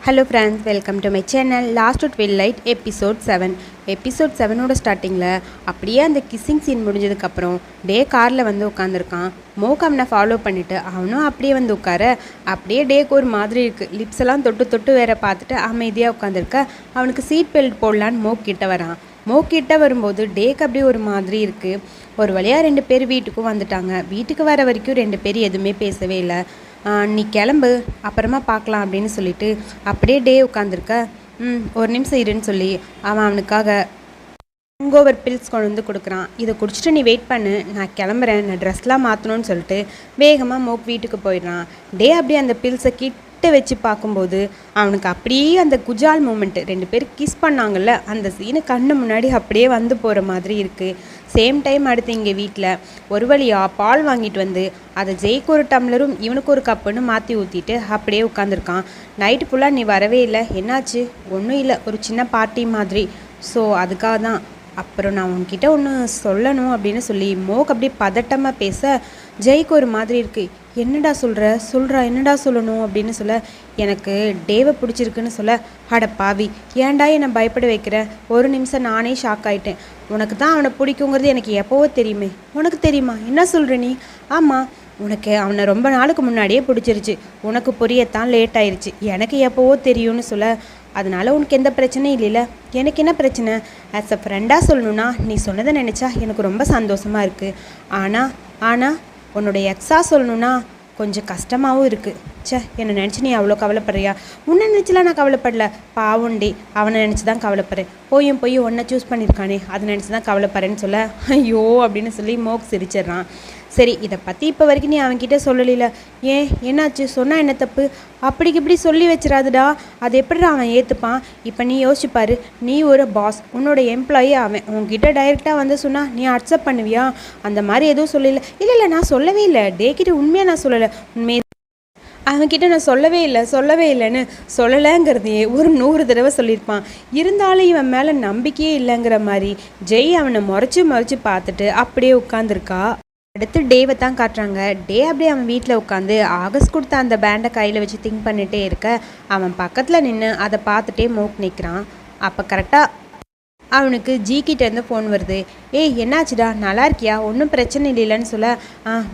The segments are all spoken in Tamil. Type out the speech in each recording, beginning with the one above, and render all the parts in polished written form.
Hello friends, welcome to my channel. Lost to twilight episode 7. Episode 7ஓட ஸ்டார்டிங்கில் அப்படியே அந்த கிஸ்ஸிங் சீன் முடிஞ்சதுக்கப்புறம் டே காரில் வந்து உட்காந்துருக்கான். மோக் அவனை ஃபாலோ பண்ணிவிட்டு அவனும் அப்படியே வந்து உட்கார அப்படியே டேக்கு ஒரு மாதிரி இருக்குது. லிப்ஸ் எல்லாம் தொட்டு தொட்டு வேற பார்த்துட்டு அமைதியாக உட்காந்துருக்க. அவனுக்கு சீட் பெல்ட் போடலான்னு மோக் கிட்ட வரான். மோக் கிட்ட வரும்போது டேக்கு அப்படியே ஒரு மாதிரி இருக்குது. ஒரு வழியாக 2 பேர் வீட்டுக்கும் வந்துட்டாங்க. வீட்டுக்கு வர வரைக்கும் 2 பேர் எதுவுமே பேசவே இல்லை. நீ கிளம்பு, அப்புறமா பார்க்கலாம் அப்படின்னு சொல்லிட்டு அப்படியே டே உட்காந்துருக்க. ஒரு நிமிஷம் இருன்னு சொல்லி அவனுக்காக ஹங்கோவர் பில்ஸ் கொண்டு வந்து கொடுக்குறான். இதை குடிச்சிட்டு நீ வெயிட் பண்ணு, நான் கிளம்புறேன், நான் ட்ரெஸ்லாம் மாற்றணும்னு சொல்லிட்டு வேகமாக மோக் வீட்டுக்கு போயிடுறான். டே அப்படியே அந்த பில்ஸை கிட்ட வச்சு பார்க்கும்போது அவனுக்கு அப்படியே அந்த குஜால் மூமெண்ட்டு 2 பேர் கிஸ் பண்ணாங்கல்ல, அந்த சீனு கண்ணு முன்னாடி அப்படியே வந்து போகிற மாதிரி இருக்குது. சேம் டைம் அடுத்து இங்கே வீட்டில் ஒரு வழியாக பால் வாங்கிட்டு வந்து அதை ஜெய்க்கு ஒரு டம்ளரும் இவனுக்கு ஒரு கப்புன்னு மாற்றி ஊற்றிட்டு அப்படியே உட்காந்துருக்கான். நைட்டு ஃபுல்லாக நீ வரவே இல்லை, என்னாச்சு? ஒன்றும் இல்லை, ஒரு சின்ன பார்ட்டி மாதிரி. ஸோ அதுக்காக தான். அப்புறம் நான் உன்கிட்ட ஒன்று சொல்லணும் அப்படின்னு சொல்லி மோக் அப்படியே பதட்டமாக பேச ஜெய்க்கு ஒரு மாதிரி இருக்குது. என்னடா சொல்கிறா, என்னடா சொல்லணும் அப்படின்னு சொல்ல, எனக்கு டேவை பிடிச்சிருக்குன்னு சொல்ல, அட பாவி, ஏன்டா என்னை பயப்பட வைக்கிற? ஒரு நிமிஷம் நானே ஷாக் ஆகிட்டேன். உனக்கு தான் அவனை பிடிக்குங்கிறது எனக்கு எப்போவோ தெரியுமே. உனக்கு தெரியுமா? என்ன சொல்கிற நீ? ஆமாம், உனக்கு அவனை ரொம்ப நாளுக்கு முன்னாடியே பிடிச்சிருச்சு. உனக்கு புரியத்தான் லேட் ஆயிடுச்சு. எனக்கு எப்போவோ தெரியும்னு சொல்ல, அதனால் உனக்கு எந்த பிரச்சனையும் இல்லைல்ல? எனக்கு என்ன பிரச்சனை? ஆஸ் அ ஃப்ரெண்டாக சொல்லணுன்னா நீ சொன்னதை நினச்சா எனக்கு ரொம்ப சந்தோஷமாக இருக்குது. ஆனால் உன்னோட எக்ஸாக சொல்லணுன்னா கொஞ்சம் கஷ்டமாகவும் இருக்குது. என்னை நினச்சி நீ அவ்வளோ கவலைப்படுறியா? உன்னை நினச்சிலாம் நான் கவலைப்படல. பாவுண்டி, அவனை நினச்சி தான் கவலைப்படுறேன். போய் ஒன்றை சூஸ் பண்ணியிருக்கானே, அதை நினச்சி தான் கவலைப்படுறேன்னு சொல்ல, ஐயோ அப்படின்னு சொல்லி மோக் சிரிச்சிட்றான். சரி, இதை பற்றி இப்போ வரைக்கும் நீ அவன்கிட்ட சொல்லல. ஏன், என்னாச்சு? சொன்னால் என்ன தப்பு? அப்படிக்கு இப்படி சொல்லி வச்சிடாதுடா. அது எப்படி அவன் ஏற்றுப்பான்? இப்போ நீ யோசிச்சுப்பாரு, நீ ஒரு பாஸ், உன்னோட எம்ப்ளாயி அவன். உன்கிட்ட டைரெக்டாக வந்து சொன்னால் நீ அக்செப்ட் பண்ணுவியா? அந்த மாதிரி எதுவும் சொல்லல. இல்லை, நான் சொல்லவே இல்லை. டேக்கிட்ட உண்மையாக நான் சொல்லலை. உண்மையை அவன்கிட்ட நான் சொல்லவே இல்லைன்னு சொல்லலைங்கிறதையே ஒரு 100 தடவை சொல்லியிருப்பான். இருந்தாலும் இவன் மேலே நம்பிக்கையே இல்லைங்கிற மாதிரி ஜெய் அவனை முறைச்சி பார்த்துட்டு அப்படியே உட்காந்துருக்கா. அடுத்து டேவை தான் காட்டுறாங்க. டே அப்படியே அவன் வீட்டில் உட்காந்து ஆகஸ்ட் கொடுத்த அந்த பேண்டை கையில் வச்சு திங்க் பண்ணிகிட்டே இருக்க, அவன் பக்கத்தில் நின்று அதை பார்த்துட்டே மோக் நிற்கிறான். அப்போ கரெக்டாக அவனுக்கு ஜிகிட்டேருந்து ஃபோன் வருது. ஏய், என்னாச்சுடா, நல்லா இருக்கியா? ஒன்றும் பிரச்சனை இல்லைன்னு சொல்ல,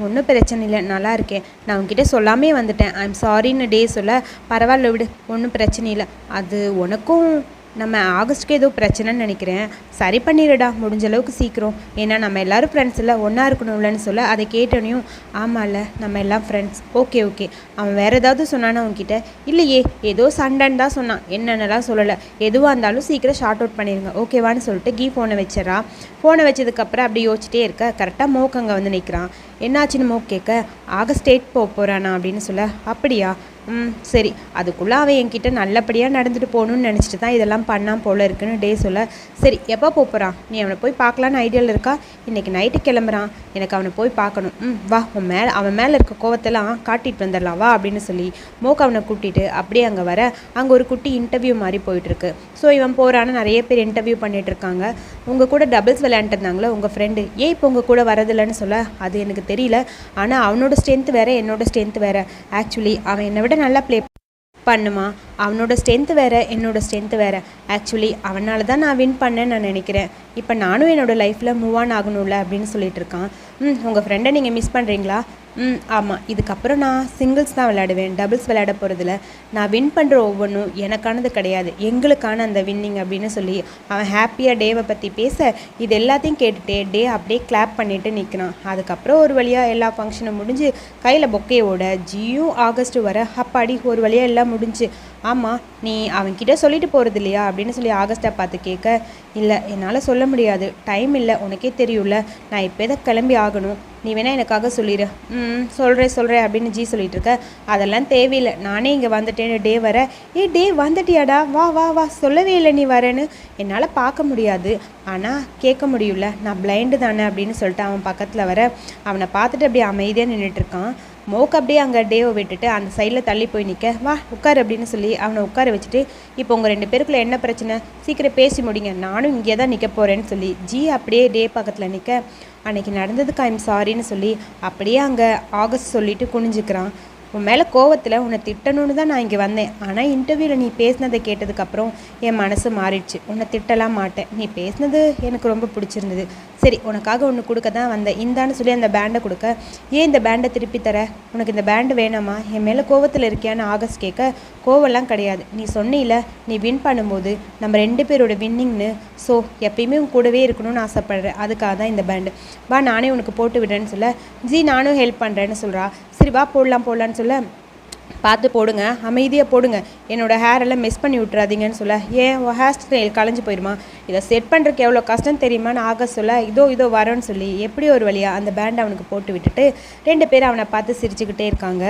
ஒன்றும் பிரச்சனை இல்லை, நல்லா இருக்கேன். நான் உன்கிட்ட சொல்லாமே வந்துட்டேன், ஐம் சாரின்னு டே சொல்ல, பரவாயில்ல விடு, ஒன்றும் பிரச்சனை இல்லை. அது உனக்கும் நம்ம ஆகஸ்ட்டுக்கு ஏதோ பிரச்சனைன்னு நினைக்கிறேன். சரி பண்ணிடுடா, முடிஞ்ச அளவுக்கு சீக்கிரம். ஏன்னா நம்ம எல்லோரும் ஃப்ரெண்ட்ஸ் இல்லை, ஒன்றா இருக்கணும்லன்னு சொல்ல, அதை கேட்டோனையும் ஆமாம்ல, நம்ம எல்லாம் ஃப்ரெண்ட்ஸ். ஓகே. அவன் வேறு ஏதாவது சொன்னானா உன்கிட்ட? இல்லையே, ஏதோ சண்டைன்னு தான் சொன்னான், என்னென்னலாம் சொல்லலை. எதுவாக இருந்தாலும் சீக்கிரம் ஷார்ட் அவுட் பண்ணிடுங்க, ஓகேவான்னு சொல்லிட்டு ஃபோனை வச்சிடறா. ஃபோனை வச்சதுக்கப்புறம் அப்படி யோசிச்சிட்டே இருக்க, கரெக்டாக மோக் அங்கே வந்து நிற்கிறான். என்னாச்சுன்னு மோக் கேட்க, ஆகஸ்ட் 8 போகிறானா அப்படின்னு சொல்ல, அப்படியா? சரி, அதுக்குள்ளே அவன் என்கிட்ட நல்லபடியாக நடந்துட்டு போகணுன்னு நினச்சிட்டு தான் இதெல்லாம் பண்ணான் போல இருக்குன்னு டே சொல்ல, சரி எப்போ போகிறான்? நீ அவனை போய் பார்க்கலான்னு ஐடியாவில் இருக்கா? இன்றைக்கி நைட்டு கிளம்புறான், எனக்கு அவனை போய் பார்க்கணும். வா, அவன் மேலே இருக்க கோவத்தெல்லாம் காட்டிட்டு வந்துடலாம் வா அப்படின்னு சொல்லி மோக் அவனை கூட்டிகிட்டு அப்படியே அங்கே வர, அங்கே ஒரு குட்டி இன்டர்வியூ மாதிரி போயிட்டுருக்கு. ஸோ இவன் போகிறான்னு நிறைய பேர் இன்டர்வியூ பண்ணிகிட்ருக்காங்க. உங்கள் கூட டபுள்ஸ் விளையாண்டுருந்தாங்களோ உங்கள் ஃப்ரெண்டு, ஏன் இப்போ உங்கள் கூட வரதில்லைன்னு சொல்ல, அது எனக்கு தெரியல, ஆனால் அவனோட ஸ்ட்ரென்த் வேறு என்னோட ஸ்ட்ரென்த் வேறு. ஆக்சுவலி அவன் என்னை விட நல்லா ப்ளே பண்ணுமா, அவனோட ஸ்ட்ரென்த்து வேறு என்னோடய ஸ்ட்ரென்த்து வேறு. ஆக்சுவலி அவனால தான் நான் வின் பண்ணேன்னு நான் நினைக்கிறேன். இப்போ நானும் என்னோடய லைஃப்பில் மூவ் ஆன் ஆகணும்ல அப்படின்னு சொல்லிட்டு இருக்கான். உங்கள் ஃப்ரெண்டை நீங்கள் மிஸ் பண்ணுறீங்களா? ஆமாம், இதுக்கப்புறம் நான் சிங்கிள்ஸ் தான் விளையாடுவேன், டபுள்ஸ் விளையாட போகிறதில்ல. நான் வின் பண்ணுற ஒவ்வொன்றும் எனக்கானது கிடையாது, எங்களுக்கான அந்த வின்னிங் அப்படின்னு சொல்லி அவன் ஹாப்பியாக டேவை பற்றி பேச, இது எல்லாத்தையும் கேட்டுகிட்டே டே அப்படியே கிளாப் பண்ணிவிட்டு நிற்கிறான். அதுக்கப்புறம் ஒரு வழியாக எல்லா ஃபங்க்ஷனும் முடிஞ்சு கையில் பொக்கையோட ஜியும் ஆகஸ்ட்டு வர, அப்பாடி ஒரு வழியாக எல்லாம் முடிஞ்சு. ஆமாம், நீ அவன்கிட்ட சொல்லிட்டு போகிறது இல்லையா அப்படின்னு சொல்லி ஆகஸ்ட்டை பார்த்து கேட்க, இல்லை என்னால் சொல்ல முடியாது, டைம் இல்லை, உனக்கே தெரியும்ல, நான் இப்போ எதை கிளம்பி ஆகணும், நீ வேணால் எனக்காக சொல்லிடு. சொல்கிறேன் அப்படின்னு ஜி சொல்லிட்டு இருக்க, அதெல்லாம் தேவையில்லை, நானே இங்கே வந்துட்டேன்னு டே வர, டே வந்துட்டியாடா, வா சொல்லவே இல்லை நீ வரேன்னு. என்னால் பார்க்க முடியாது, ஆனால் கேட்க முடியல, நான் பிளைண்டு தானே அப்படின்னு சொல்லிட்டு அவன் பக்கத்தில் வர, அவனை பார்த்துட்டு அப்படியே அமைதியாக நின்றுட்டுருக்கான். மோக் அப்படியே அங்கே டேவை விட்டுட்டு அந்த சைடில் தள்ளி போய் நிற்க, வா உட்கார் அப்படின்னு சொல்லி அவனை உட்கார வச்சுட்டு, இப்போ உங்கள் 2 பேருக்குள்ளே என்ன பிரச்சனை, சீக்கிரம் பேசி முடிங்க, நானும் இங்கே தான் நிற்க போகிறேன்னு சொல்லி ஜி அப்படியே டே பக்கத்தில் நிற்க, அன்றைக்கி நடந்ததுக்கு ஐம் சாரின்னு சொல்லி அப்படியே அங்கே ஆகஸ்ட் சொல்லிவிட்டு குனிஞ்சிக்கிறான். உன் மேலே கோவத்தில் உன்னை திட்டணும்னு தான் நான் இங்கே வந்தேன். ஆனால் இன்டர்வியூவில் நீ பேசினதை கேட்டதுக்கப்புறம் என் மனசு மாறிடுச்சு. உன்னை திட்டலாம் மாட்டேன். நீ பேசினது எனக்கு ரொம்ப பிடிச்சிருந்தது. சரி, உனக்காக ஒன்று கொடுக்க தான் வந்தேன். இந்தான்னு சொல்லி அந்த பேண்டை கொடுக்க, ஏன் இந்த பேண்டை திருப்பி தர? உனக்கு இந்த பேண்டு வேணாமா? என் மேலே கோவத்தில் இருக்கியான்னு ஆகஸ்ட் கேட்க, கோவம்லாம் கிடையாது. நீ சொன்னில நீ வின் பண்ணும்போது நம்ம 2 பேரோட வின்னிங்னு, ஸோ எப்பயுமே உன் கூடவே இருக்கணும்னு ஆசைப்பட்றேன். அதுக்காக தான் இந்த பேண்டு. வா, நானே உனக்கு போட்டு விடுறேன்னு சொல்ல, ஜி நானும் ஹெல்ப் பண்ணுறேன்னு சொல்கிறா. சரி வா போடலான்னு சொல்ல, பார்த்து போடுங்க, அமைதியாக போடுங்க, என்னோடய ஹேரெல்லாம் மிஸ் பண்ணி விட்றாதீங்கன்னு சொல்ல, ஏன் உன் ஹேர் ஸ்டைல் களைஞ்சு போயிடுமா? இதை செட் பண்ணுறதுக்கு எவ்வளோ கஷ்டம் தெரியுமான்னு ஆகஸ்ட் சொல்ல, இதோ வரோன்னு சொல்லி எப்படி ஒரு வழியாக அந்த பேண்டை அவனுக்கு போட்டு விட்டுட்டு 2 பேரும் அவனை பார்த்து சிரிச்சுக்கிட்டே இருக்காங்க.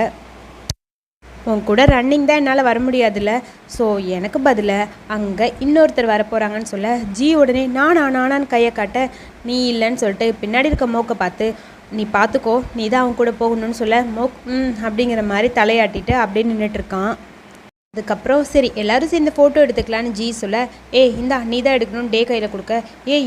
உன் கூட ரன்னிங் தான் என்னால் வர முடியாதுல்ல, ஸோ எனக்கு பதிலாக அங்கே இன்னொருத்தர் வரப்போகிறாங்கன்னு சொல்ல, ஜி உடனே நானான்னு கையை காட்ட, நீ இல்லைன்னு சொல்லிட்டு பின்னாடி இருக்க மோக்கை பார்த்து, நீ பார்த்துக்கோ, நீ தான் அவன் கூட போகணும்னு சொல்ல, மோக் அப்படிங்கிற மாதிரி தலையாட்டிட்டு அப்படியே நின்றுட்டுருக்கான். அதுக்கப்புறம் சரி எல்லோரும் சேர்ந்து ஃபோட்டோ எடுத்துக்கலான்னு ஜி சொல்ல, இந்தா நீ தான் எடுக்கணும்னு டே கையில் கொடுக்க,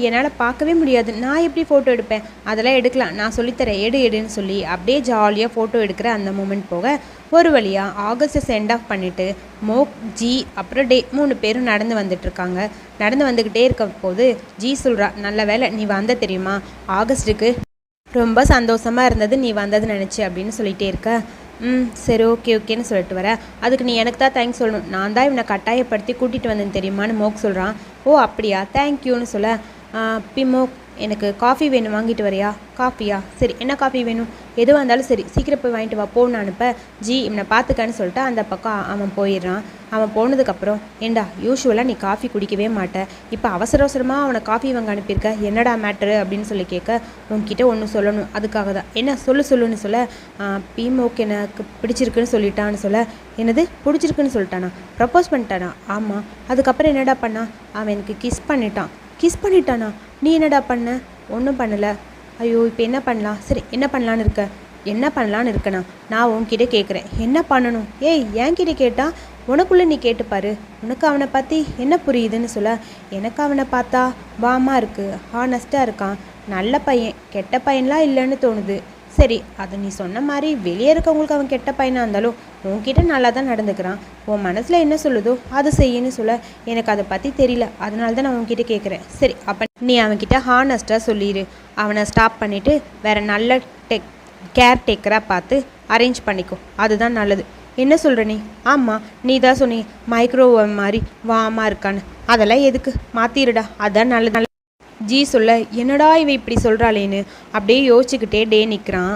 என்னால் பார்க்கவே முடியாது, நான் எப்படி ஃபோட்டோ எடுப்பேன், அதெல்லாம் எடுக்கலாம், நான் சொல்லித்தரேன், எடுன்னு சொல்லி அப்படியே ஜாலியாக ஃபோட்டோ எடுக்கிற அந்த மூமெண்ட் போக, ஒரு வழியாக ஆகஸ்ட்டை சென்ட் ஆஃப் பண்ணிவிட்டு மோக், ஜி அப்புறம் டே 3 பேரும் நடந்து வந்துட்டுருக்காங்க. நடந்து வந்துக்கிட்டே இருக்க போது ஜி சொல்கிறா, நல்ல வேலை நீ வந்த தெரியுமா, ஆகஸ்ட்டுக்கு ரொம்ப சந்தோஷமாக இருந்தது நீ வந்தது நினச்சி அப்படின்னு சொல்லிகிட்டே இருக்க. சரி ஓகேன்னு சொல்லிட்டு வர, அதுக்கு நீ எனக்கு தான் தேங்க்ஸ் சொல்லணும், நான் தான் இவனை கட்டாயப்படுத்தி கூட்டிகிட்டு வந்தேன் தெரியுமான்னு மோக் சொல்கிறான். ஓ அப்படியா, தேங்க்யூன்னு சொல்ல, மோக் எனக்கு காஃபி வேணும், வாங்கிட்டு வரையா? காஃபியா? சரி, என்ன காஃபி வேணும்? எதுவாக இருந்தாலும் சரி, சீக்கிரம் போய் வாங்கிட்டு வா, போன்னு அனுப்ப, ஜி இவனை பார்த்துக்கான்னு சொல்லிட்டு அந்த பக்கம் அவன் போயிடுறான். அவன் போனதுக்கப்புறம், ஏண்டா யூஸ்வலாக நீ காஃபி குடிக்கவே மாட்டேன், இப்போ அவசரமாக அவனை காஃபி வாங்க அனுப்பியிருக்க, என்னடா மேட்ரு அப்படின்னு சொல்லி கேட்க, உன்கிட்ட ஒன்று சொல்லணும், அதுக்காக தான். என்ன சொல்லுன்னு சொல்ல, மோக் எனக்கு பிடிச்சிருக்குன்னு சொல்லிட்டான்னு சொல்ல, என்னது பிடிச்சிருக்குன்னு சொல்லிட்டானா? ப்ரப்போஸ் பண்ணிட்டானா? ஆமாம். அதுக்கப்புறம் என்னடா பண்ணா? அவன் எனக்கு கிஸ் பண்ணிட்டானா? நீ என்னடா பண்ண? ஒன்றும் பண்ணலை. ஐயோ இப்போ என்ன பண்ணலாம்? சரி என்ன பண்ணலான்னு இருக்கண்ணா, நான் உன்கிட்ட கேட்குறேன், என்ன பண்ணணும்? என்கிட்ட கேட்டால் உனக்குள்ளே நீ கேட்டுப்பாரு, உனக்கு அவனை பற்றி என்ன புரியுதுன்னு சொல்ல, எனக்கு அவனை பார்த்தா வாமா இருக்குது, ஹானஸ்ட்டாக இருக்கான், நல்ல பையன், கெட்ட பையன்லாம் இல்லைன்னு தோணுது. சரி, அது நீ சொன்ன மாதிரி வெளியே இருக்கவங்களுக்கு அவன் கெட்ட பையனாக இருந்தாலும் உன்கிட்ட நல்லா தான் நடந்துக்கிறான், உன் மனசில் என்ன சொல்லுதோ அதை செய்யன்னு சொல்ல, எனக்கு அதை பற்றி தெரியல, அதனால தான் நான் உன்கிட்ட கேட்குறேன். சரி, அப்போ நீ அவன்கிட்ட ஹானஸ்ட்டாக சொல்லிடு, அவனை ஸ்டாப் பண்ணிவிட்டு வேறு நல்ல கேர்டேக்கராக பார்த்து அரேஞ்ச் பண்ணிக்கோ, அதுதான் நல்லது. என்ன சொல்கிற நீ? ஆமாம், நீ தான் சொன்னி மைக்ரோவேவ் மாதிரி வாமா இருக்கான்னு, அதெல்லாம் எதுக்கு, மாற்றிடுடா, அதுதான் நல்லது. ஜி சொல்ல, என்னடா இவ இப்படி சொல்கிறாளேன்னு அப்படியே யோசிச்சுக்கிட்டே டே நிற்கிறான்.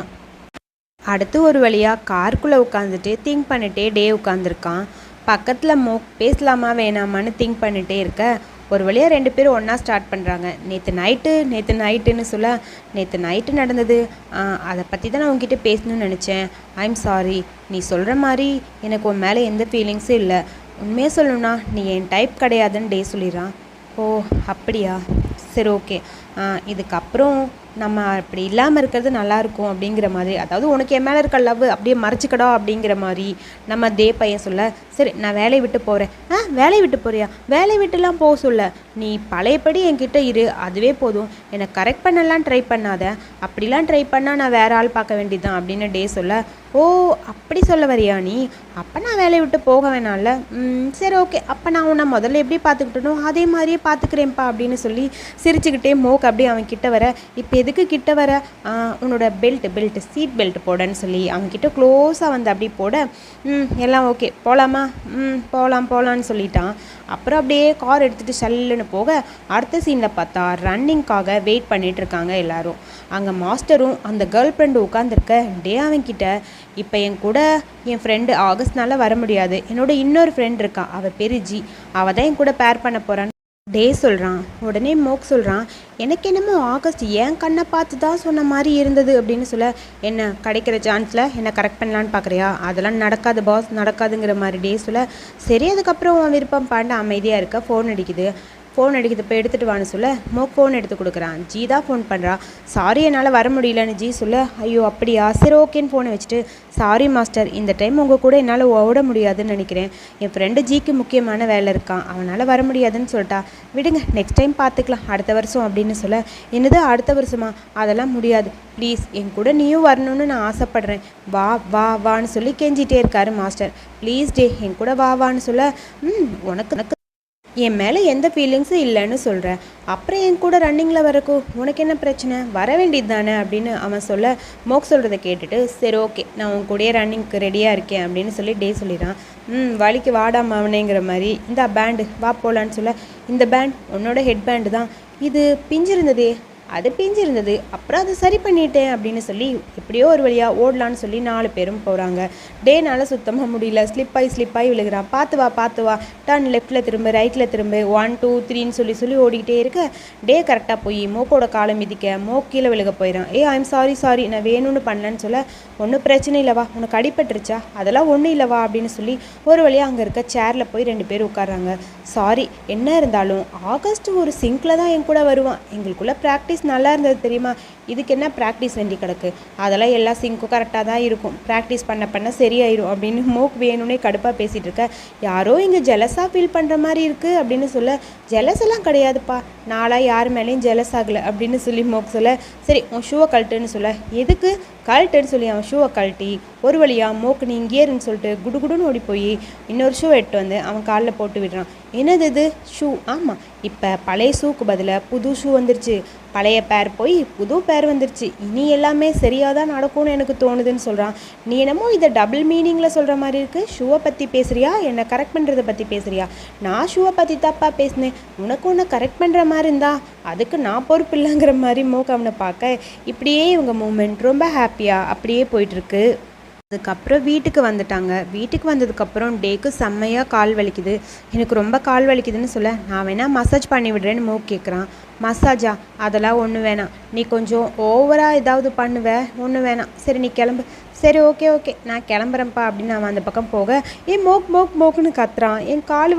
அடுத்து ஒரு வழியாக காருக்குள்ளே உட்காந்துட்டு திங்க் பண்ணிட்டே டே உட்காந்துருக்கான். பக்கத்தில் மோக் பேசலாமா வேணாமான்னு திங்க் பண்ணிகிட்டே இருக்க, ஒரு வழியாக 2 பேரும் ஒன்றா ஸ்டார்ட் பண்ணுறாங்க. நேற்று நைட்டுன்னு சொல்ல, நேற்று நைட்டு நடந்தது, அதை பற்றி தான் நான் உங்ககிட்ட பேசணும்னு நினச்சேன். ஐம் சாரி, நீ சொல்கிற மாதிரி எனக்கு உன் மேலே எந்த ஃபீலிங்ஸும் இல்லை, உண்மையாக சொல்லணும்னா நீ என் டைப் கிடையாதுன்னு டே சொல்லிடுறான். ஓ அப்படியா, சரி ஓகே, இதுக்கப்புறம் நம்ம அப்படி இல்லாமல் இருக்கிறது நல்லாயிருக்கும் அப்படிங்கிற மாதிரி, அதாவது உனக்கு என் மேலே இருக்க லவ் அப்படியே மறைச்சிக்கடா அப்படிங்கிற மாதிரி நம்ம டே பையன் சொல்ல, சரி நான் வேலையை விட்டு போகிறேன். வேலையை விட்டு போறியா? வேலையை விட்டுலாம் போக சொல்ல, நீ பழையபடி என்கிட்ட இரு, அதுவே போதும், என்னை கரெக்ட் பண்ணலாம் ட்ரை பண்ணாத, அப்படிலாம் ட்ரை பண்ணால் நான் வேறு ஆள் பார்க்க வேண்டியதுதான் அப்படின்னு டே சொல்ல, ஓ அப்படி சொல்ல வரியா நீ, அப்போ நான் வேலையை விட்டு போக வேணாம்ல, சரி ஓகே, அப்போ நான் உன்னை முதல்ல எப்படி பார்த்துக்கிட்டனோ அதே மாதிரியே பார்த்துக்கிறேன்ப்பா அப்படின்னு சொல்லி சிரிச்சுக்கிட்டே மோக் அப்படியே அவன் கிட்ட வர, இப்போ எதுக்கு கிட்ட வர, உன்னோட பெல்ட் சீட் பெல்ட் போடன்னு சொல்லி அவன்கிட்ட க்ளோஸாக வந்து அப்படி போட, எல்லாம் ஓகே போகலாமா, போகலான்னு சொல்லிட்டான். அப்புறம் அப்படியே கார் எடுத்துகிட்டு சல்லுன்னு போக, அடுத்த சீனில் பார்த்தா ரன்னிங்காக வெயிட் பண்ணிகிட்டு இருக்காங்க எல்லோரும். அங்கே மாஸ்டரும் அந்த கேர்ள் ஃப்ரெண்டு உட்காந்துருக்க, டே அவன்கிட்ட, இப்போ என் கூட என் ஃப்ரெண்டு ஆகஸ்ட்னால வர முடியாது, என்னோட இன்னொரு ஃப்ரெண்ட் இருக்கா, அவள் பேர் ஜி, அவள் தான் என் கூட பேர் பண்ண போகிறான்னு டே சொல்கிறான். உடனே மோக் சொல்கிறான், எனக்கு என்னமோ ஆகஸ்ட் என் கண்ணை பார்த்து தான் சொன்ன மாதிரி இருந்தது அப்படின்னு சொல்ல, என்ன கிடைக்கிற சான்ஸில் என்னை கரெக்ட் பண்ணலான்னு பார்க்குறியா, அதெல்லாம் நடக்காது பாஸ், நடக்காதுங்கிற மாதிரி டே சொல்ல, சரி அதுக்கப்புறம் உன் விருப்பம் பாண்டு அமைதியாக இருக்க, ஃபோன் அடிக்குது. ஃபோன் அடிக்குது, போய் எடுத்துகிட்டு வான்னு சொல்ல மோக் ஃபோன் எடுத்து கொடுக்குறான். ஜி தான் ஃபோன் பண்ணுறா. சாரி என்னால் வர முடியலன்னு ஜி சொல்ல, ஐயோ அப்படியா, சரி ஓகேன்னு ஃபோனை வச்சுட்டு, சாரி மாஸ்டர், இந்த டைம் உங்கள் கூட என்னால் ஓட முடியாதுன்னு நினைக்கிறேன். என் ஃப்ரெண்டு ஜிக்கு முக்கியமான வேலை இருக்கான், அவனால் வர முடியாதுன்னு சொல்லிட்டா. விடுங்க, நெக்ஸ்ட் டைம் பார்த்துக்கலாம், அடுத்த வருஷம் அப்படின்னு சொல்ல, என்னது அடுத்த வருஷமா, அதெல்லாம் முடியாது, ப்ளீஸ் என் கூட நீயும் வரணும்னு நான் ஆசைப்பட்றேன், வா வா வான்னு சொல்லி கெஞ்சிட்டே இருக்காரு மாஸ்டர். ப்ளீஸ் டே என் கூட வா வான்னு சொல்ல, உனக்கு என் மேலே எந்த ஃபீலிங்ஸும் இல்லைன்னு சொல்கிறேன், அப்புறம் என் கூட ரன்னிங்கில் வரக்கோ உனக்கு என்ன பிரச்சனை, வர வேண்டியது தானே அப்படின்னு அவன் சொல்ல, மோக் சொல்கிறத கேட்டுட்டு சரி ஓகே நான் உன் கூடயே ரன்னிங்க்கு ரெடியாக இருக்கேன் அப்படின்னு சொல்லி டே சொல்லிடுறான். வலிக்கு வாடாம அவனேங்கிற மாதிரி, இந்த பேண்டு வா போகலான்னு சொல்ல, இந்த பேண்ட் உன்னோட ஹெட் பேண்டு தான், இது பிஞ்சிருந்ததே, அது பிஞ்சிருந்தது, அப்புறம் அதை சரி பண்ணிட்டேன் அப்படின்னு சொல்லி எப்படியோ ஒரு வழியாக ஓடலான்னு சொல்லி 4 பேரும் போகிறாங்க. டேனால் சுத்தமாக முடியல, ஸ்லிப்பாகி விழுகிறான். பார்த்து வா டர்ன் லெஃப்ட்டில் திரும்ப, ரைட்டில் திரும்ப, 1 2 3ன்னு சொல்லி ஓடிக்கிட்டே இருக்க, டே கரெக்டாக போய் மோக்கோட காலை மிதிக்க மோக் கீழே விழுக போயிடான். ஐம் சாரி நான் வேணும்னு பண்ணலன்னு சொல்ல, ஒன்றும் பிரச்சனை இல்லைவா, உனக்கு அடிபட்டுருச்சா, அதெல்லாம் ஒன்றும் இல்லைவா அப்படின்னு சொல்லி ஒரு வழியாக அங்கே இருக்க சேரில் போய் 2 பேர் உட்காராங்க. சாரி, என்ன இருந்தாலும் ஆகஸ்ட் ஒரு சிங்கில் தான் என் கூட வருவான், எங்களுக்குள்ளே ப்ராக்டிஸ் நல்லா இருந்தது தெரியுமா, இதுக்கு என்ன ப்ராக்டிஸ் வேண்டி கிடக்கு, அதெல்லாம் எல்லா சிங்க்கும் கரெக்டாக தான் இருக்கும், ப்ராக்டிஸ் பண்ண சரியாயிரும் அப்படின்னு மோக் வேணும்னே கடுப்பாக பேசிகிட்டு இருக்க, யாரோ இங்கே ஜெலஸாக ஃபீல் பண்ணுற மாதிரி இருக்குது அப்படின்னு சொல்ல, ஜெலஸ் எல்லாம் கிடையாதுப்பா, நாளாக யார் மேலேயும் ஜெலஸ் ஆகலை அப்படின்னு சொல்லி மோக் சொல்ல, சரி உன் ஷூவை கழட்டுன்னு சொல்ல, எதுக்கு கழட்டுன்னு சொல்லி அவன் ஷூவை கழட்டி ஒரு வழியாக மோக்கு நீ இங்கே இருன்னு சொல்லிட்டு குடுகுடுன்னு ஓடி போய் இன்னொரு ஷூ எடுத்து வந்து அவன் காலில் போட்டு விடுறான். என்னது இது ஷூ, ஆமாம் இப்போ பழைய ஷூக்கு பதிலாக புது ஷூ வந்துருச்சு, பழைய பேர் போய் புது பேர் வந்துருச்சு, இனி எல்லாமே சரியாக தான் நடக்கும்னு எனக்கு தோணுதுன்னு சொல்கிறான். நீ என்னமோ இதை டபுள் மீனிங்கில் சொல்கிற மாதிரி இருக்குது, ஷூவை பற்றி பேசுகிறியா என்னை கரெக்ட் பண்ணுறதை பற்றி பேசுகிறியா, நான் ஷூவை பற்றி தப்பாக பேசினேன், உனக்கு ஒன்று கரெக்ட் பண்ணுற மாதிரி இருந்தா அதுக்கு நான் பொறுப்பு இல்லைங்கிற மாதிரி மோக் அவனை பார்க்க, இப்படியே இவங்க மூமெண்ட் ரொம்ப ஹாப்பியாக அப்படியே போயிட்டுருக்கு. அதுக்கப்புறம் வீட்டுக்கு வந்துட்டாங்க. வீட்டுக்கு வந்ததுக்கப்புறம் டேக்கு செம்மையாக கால் வலிக்குது, எனக்கு ரொம்ப கால் வலிக்குதுன்னு சொல்ல, நான் வேணால் மசாஜ் பண்ணி விடுறேன்னு மோக் கேட்குறான். மசாஜா, அதெல்லாம் ஒன்றும் வேணாம், நீ கொஞ்சம் ஓவராக ஏதாவது பண்ணுவ, ஒன்றும் வேணாம், சரி நீ கிளம்பு, சரி ஓகே நான் கிளம்புறேன்ப்பா அப்படின்னு அவன் அந்த பக்கம் போக, மோக்குன்னு கத்துறான், என் கால்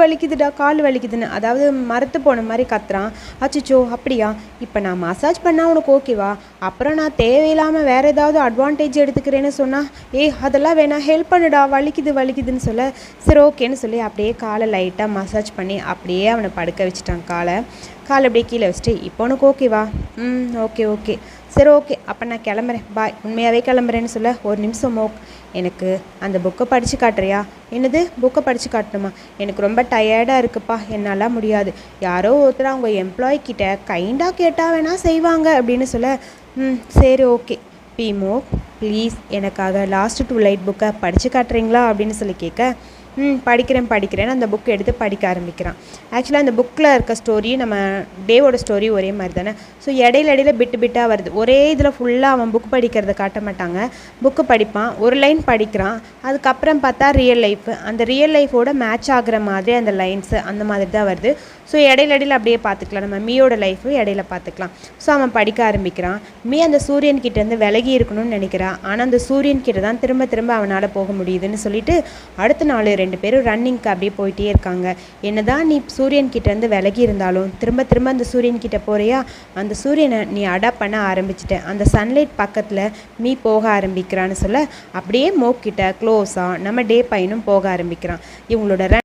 வலிக்குதுன்னு, அதாவது மரத்து போன மாதிரி கத்துறான். அச்சிச்சோ அப்படியா, இப்போ நான் மசாஜ் பண்ணால் உனக்கு ஓகேவா, அப்புறம் நான் தேவையில்லாமல் வேறு ஏதாவது அட்வான்டேஜ் எடுத்துக்கிறேன்னு சொன்னால், அதெல்லாம் வேணாம், ஹெல்ப் பண்ணுடா, வலிக்குதுன்னு சொல்ல, சரி ஓகேன்னு சொல்லி அப்படியே காலை லைட்டாக மசாஜ் பண்ணி அப்படியே அவனை படுக்க வச்சுட்டான். காலை அப்படியே கீழே வச்சுட்டு, இப்போ உனக்கு ஓகேவா, ஓகே சரி ஓகே அப்போ நான் கிளம்புறேன், பாய், உண்மையாகவே கிளம்புறேன்னு சொல்ல, ஒரு நிமிஷம் மோக், எனக்கு அந்த புக்கை படித்து காட்டுறியா, என்னது புக்கை படித்து காட்டணுமா, எனக்கு ரொம்ப டயர்டாக இருக்குப்பா, என்னால் முடியாது, யாரோ ஒருத்தர் அவங்க எம்ப்ளாய்கிட்ட கைண்டாக கேட்டால் வேணால் செய்வாங்க அப்படின்னு சொல்ல, சரி ஓகே மோக் ப்ளீஸ் எனக்காக லாஸ்ட் 2 லைட் புக்கை படித்து காட்டுறீங்களா அப்படின்னு சொல்லி கேட்க, படிக்கிறேன்னு அந்த புக்கை எடுத்து படிக்க ஆரம்பிக்கிறான். ஆக்சுவலாக அந்த புக்கில் இருக்க ஸ்டோரி நம்ம டேவோட ஸ்டோரி ஒரே மாதிரி தானே, ஸோ இடையில பிட்டாக வருது, ஒரே இதில் ஃபுல்லாக அவன் புக் படிக்கிறத காட்ட மாட்டாங்க, புக்கு படிப்பான், ஒரு லைன் படிக்கிறான், அதுக்கப்புறம் பார்த்தா ரியல் லைஃப், அந்த ரியல் லைஃபோட மேட்ச் ஆகிற மாதிரி அந்த லைன்ஸு அந்த மாதிரி தான் வருது. ஸோ இடையில அப்படியே பார்த்துக்கலாம், நம்ம மீயோட லைஃபு இடையில பார்த்துக்கலாம். ஸோ அவன் படிக்க ஆரம்பிக்கிறான். மீ அந்த சூரியன்கிட்டேருந்து விலகி இருக்கணும்னு நினைக்கிறான், ஆனால் அந்த சூரியன்கிட்ட தான் திரும்ப அவனால் போக முடியுதுன்னு சொல்லிட்டு அடுத்த நாள் 2 பேரும் ரன்னிங்க்கு அப்படியே போயிட்டே இருக்காங்க. என்னதான் நீ சூரியன்கிட்டேருந்து விலகி இருந்தாலும் திரும்ப அந்த சூரியன்கிட்ட போகிறியா, அந்த சூரியனை நீ அடாப்ட் பண்ண ஆரம்பிச்சிட்ட, அந்த சன்லைட் பக்கத்தில் மீ போக ஆரம்பிக்கிறான்னு சொல்ல, அப்படியே மோக்கிட்ட க்ளோஸாக நம்ம டே பையனும் போக ஆரம்பிக்கிறான். இவங்களோட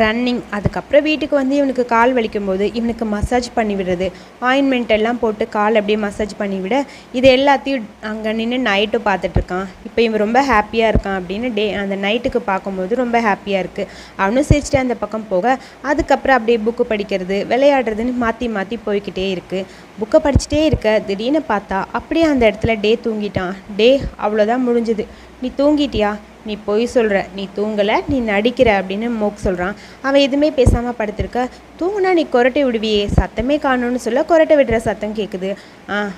ரன்னிங். அதுக்கப்புறம் வீட்டுக்கு வந்து இவனுக்கு கால் வலிக்கும் போது இவனுக்கு மசாஜ் பண்ணி விடுறது, ஆயின்மெண்ட் எல்லாம் போட்டு கால் அப்படியே மசாஜ் பண்ணி விட, இது எல்லாத்தையும் அங்கே நின்று நைட்டு பார்த்துட்ருக்கான். இப்போ இவன் ரொம்ப ஹாப்பியாக இருக்கான் அப்படின்னு அந்த நைட்டுக்கு பார்க்கும்போது ரொம்ப ஹாப்பியாக இருக்குது. அவனும் சிரிச்சிட்டு அந்த பக்கம் போக, அதுக்கப்புறம் அப்படியே புக்கு படிக்கிறது விளையாடுறதுன்னு மாற்றி போய்கிட்டே இருக்குது. புக்கை படிச்சுட்டே இருக்க திடீர்னு பார்த்தா அப்படியே அந்த இடத்துல டே தூங்கிட்டான். டே அவ்வளோதான் முடிஞ்சுது, நீ தூங்கிட்டியா, நீ பொய் சொல்கிற, நீ தூங்கலை, நீ நடிக்கிற அப்படின்னு மோக் சொல்கிறான். அவன் எதுவுமே பேசாமல் படுத்திருக்க, தூங்குனா நீ கொரட்டை விடுவியே, சத்தமே காணும்னு சொல்ல கொரட்டை விடுற சத்தம் கேட்குது.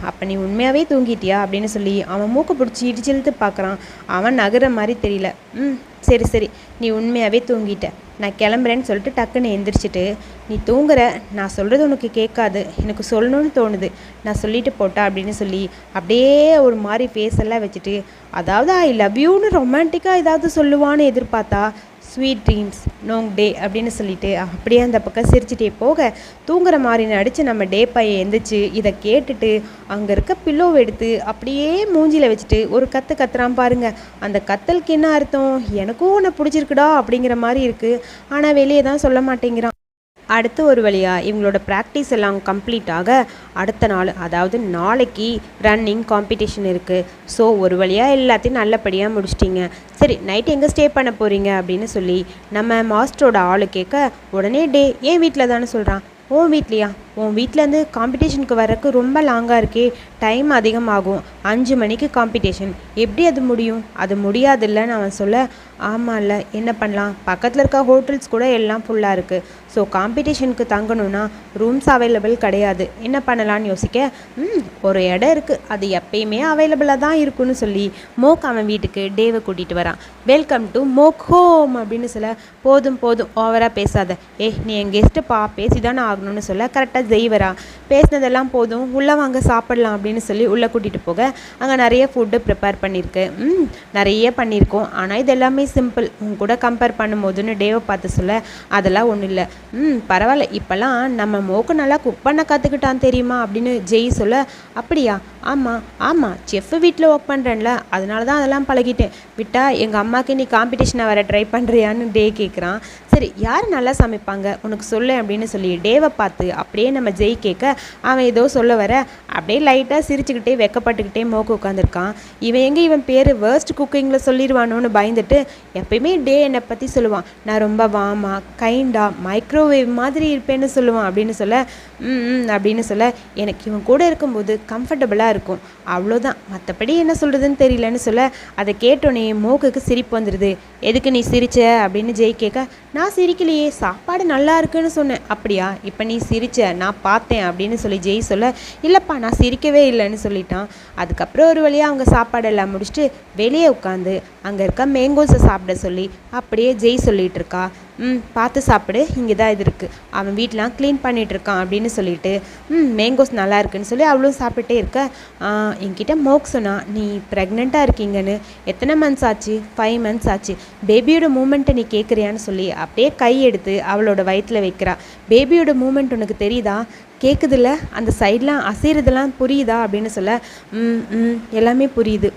அப்போ நீ உண்மையாகவே தூங்கிட்டியா அப்படின்னு சொல்லி அவன் மூக்கை பிடிச்சி இடிச்சிழுத்து பார்க்குறான். அவன் நகர மாதிரி தெரியல. சரி நீ உண்மையாகவே தூங்கிட்ட, நான் கிளம்புறேன்னு சொல்லிட்டு டக்குன்னு எந்திரிச்சிட்டு, நீ தூங்குற, நான் சொல்கிறது உனக்கு கேட்காது, எனக்கு சொல்லணும்னு தோணுது, நான் சொல்லிட்டு போட்டா அப்படின்னு சொல்லி அப்படியே ஒரு மாதிரி ஃபேஸ் எல்லாம் வச்சுட்டு, அதாவது ஐ லவ் யூன்னு ரொமான்டிக்காக ஏதாவது சொல்லுவான்னு எதிர்பார்த்தா ஸ்வீட் ட்ரீம்ஸ் நோங் டே அப்படின்னு சொல்லிட்டு அப்படியே அந்த பக்கம் சிரிச்சிட்டே போக தூங்குற மாதிரி நடித்து நம்ம டே பையன் எந்திரிச்சு இதை கேட்டுட்டு அங்கே இருக்க பில்லோவை எடுத்து அப்படியே மூஞ்சியில் வச்சுட்டு ஒரு கத்துறான் பாருங்க. அந்த கத்தலுக்கு என்ன அர்த்தம், எனக்கும் உன்னை பிடிச்சிருக்குடா அப்படிங்கிற மாதிரி இருக்குது, ஆனால் வெளியே தான் சொல்ல மாட்டேங்கிறான். அடுத்து ஒரு வழியாக இவங்களோட ப்ராக்டிஸ் எல்லாம் கம்ப்ளீட் ஆக அடுத்த நாள், அதாவது நாளைக்கு ரன்னிங் காம்படிஷன் இருக்குது. ஸோ ஒரு வழியாக எல்லாத்தையும் நல்லபடியாக முடிச்சிட்டிங்க. சரி, நைட் எங்கே ஸ்டே பண்ண போகிறீங்க அப்படின்னு சொல்லி நம்ம மாஸ்டரோட ஆளு கேட்க உடனே டே என் வீட்டில் தானே சொல்கிறான். உன் வீட்லையா? உன் வீட்டிலேருந்து காம்படிஷனுக்கு வரக்கு ரொம்ப லாங்காக இருக்கே, டைம் அதிகமாகும், 5 மணிக்கு காம்படிஷன், எப்படி அது முடியும்? அது முடியாதுல்லன்னு அவன் சொல்ல, ஆமாம் இல்லை என்ன பண்ணலாம், பக்கத்தில் இருக்க ஹோட்டல்ஸ் கூட எல்லாம் ஃபுல்லாக இருக்குது. ஸோ காம்படிஷனுக்கு தங்கணுன்னா ரூம்ஸ் அவைலபிள் கிடையாது, என்ன பண்ணலான்னு யோசிக்க, ஒரு இடம் இருக்குது, அது எப்பயுமே அவைலபிளாக தான் இருக்குன்னு சொல்லி மோக் அவன் வீட்டுக்கு டேவை கூட்டிகிட்டு வரான். வெல்கம் டு மோக் ஹோம் அப்படின்னு சொல்ல, போதும் ஓவராக பேசாத, நீ என் கெஸ்ட்டுப்பா, பேசி தானே ஆகணும்னு சொல்ல கரெக்டாக ஜெய்வரா பேசினதெல்லாம் போதும், உள்ளே வாங்க சாப்பிடலாம் அப்படின்னு சொல்லி உள்ளே கூட்டிகிட்டு போக அங்கே நிறைய ஃபுட்டு ப்ரிப்பேர் பண்ணியிருக்கு. நிறைய பண்ணியிருக்கோம், ஆனால் இது எல்லாமே சிம்பிள், உன் கூட கம்பேர் பண்ணும்போதுன்னு டேவை பார்த்து சொல்ல, அதெல்லாம் ஒன்றும் இல்லை, பரவாயில்ல, இப்போல்லாம் நம்ம மோக்கு நல்லா குக் பண்ண கற்றுக்கிட்டான் தெரியுமா அப்படின்னு ஜெய் சொல்ல, அப்படியா? ஆமாம் செஃப் வீட்டில் ஒர்க் பண்ணுறேன்ல, அதனால தான் அதெல்லாம் பழகிட்டேன், விட்டா எங்கள் அம்மாவுக்கு நீ காம்படிஷனை வர ட்ரை பண்ணுறியான்னு டே கேட்குறான். சரி, யார் நல்லா சமைப்பாங்க உனக்கு சொல்லு அப்படின்னு சொல்லி டேவை பார்த்து அப்படியே நம்ம ஜெய் கேட்க அவன் ஏதோ சொல்ல வர அப்படியே லைட்டாக சிரிச்சுக்கிட்டே வெக்கப்பட்டுக்கிட்டே மோக்கு உட்காந்துருக்கான். இவன் பேர் வேர்ஸ்ட் குக்கிங்கில் சொல்லிடுவானோன்னு பயந்துட்டு எப்பயுமே டே என்னை பற்றி சொல்லுவான், நான் ரொம்ப வாமா கைண்டாக மைக்ரோவேவ் மாதிரி இருப்பேன்னு சொல்லுவான் அப்படின்னு சொல்ல, அப்படின்னு சொல்ல எனக்கு இவன் கூட இருக்கும்போது கம்ஃபர்டபுளாக இருக்கும், அவ்வளோதான், மற்றபடி என்ன சொல்கிறதுன்னு தெரியலன்னு சொல்ல அதை கேட்டோன்னே மோக்குக்கு சிரிப்பு வந்துடுது. எதுக்கு நீ சிரிச்ச அப்படின்னு ஜெய் கேட்க, நான் சிரிக்கலையே, சாப்பாடு நல்லா இருக்குன்னு சொன்னேன். அப்படியா, இப்போ நீ சிரிச்ச, நான் பார்த்தேன் அப்படின்னு சொல்லி ஜெய் சொல்ல, இல்லைப்பா நான் சிரிக்கவே இல்லைன்னு சொல்லிட்டான். அதுக்கப்புறம் ஒரு வழியாக அவங்க சாப்பாடெல்லாம் முடிச்சுட்டு வெளியே உட்காந்து அங்கே இருக்க மேங்கோஸை சாப்பிட சொல்லி அப்படியே ஜெய் சொல்லிகிட்டு இருக்கா. பார்த்து சாப்பிடு, இங்கே தான் இது இருக்குது, அவன் வீட்டெலாம் க்ளீன் பண்ணிகிட்டு இருக்கான் அப்படின்னு சொல்லிட்டு மேங்கோஸ் நல்லா இருக்குன்னு சொல்லி அவளும் சாப்பிட்டுட்டே இருக்க, என்கிட்ட மோக் சொன்னா நீ ப்ரெக்னெண்ட்டாக இருக்கீங்கன்னு. எத்தனை மந்த்ஸ் ஆச்சு? 5 months ஆச்சு. பேபியோட மூமெண்ட்டை நீ கேட்குறியான்னு சொல்லி அப்படியே கை எடுத்து அவளோட வயிற்றில் வைக்கிறா. பேபியோட மூமெண்ட் உனக்கு தெரியுதா? கேட்குதில்ல, அந்த சைட்லாம் அசைறதெல்லாம் புரியுதா அப்படின்னு சொல்ல, எல்லாமே புரியுது,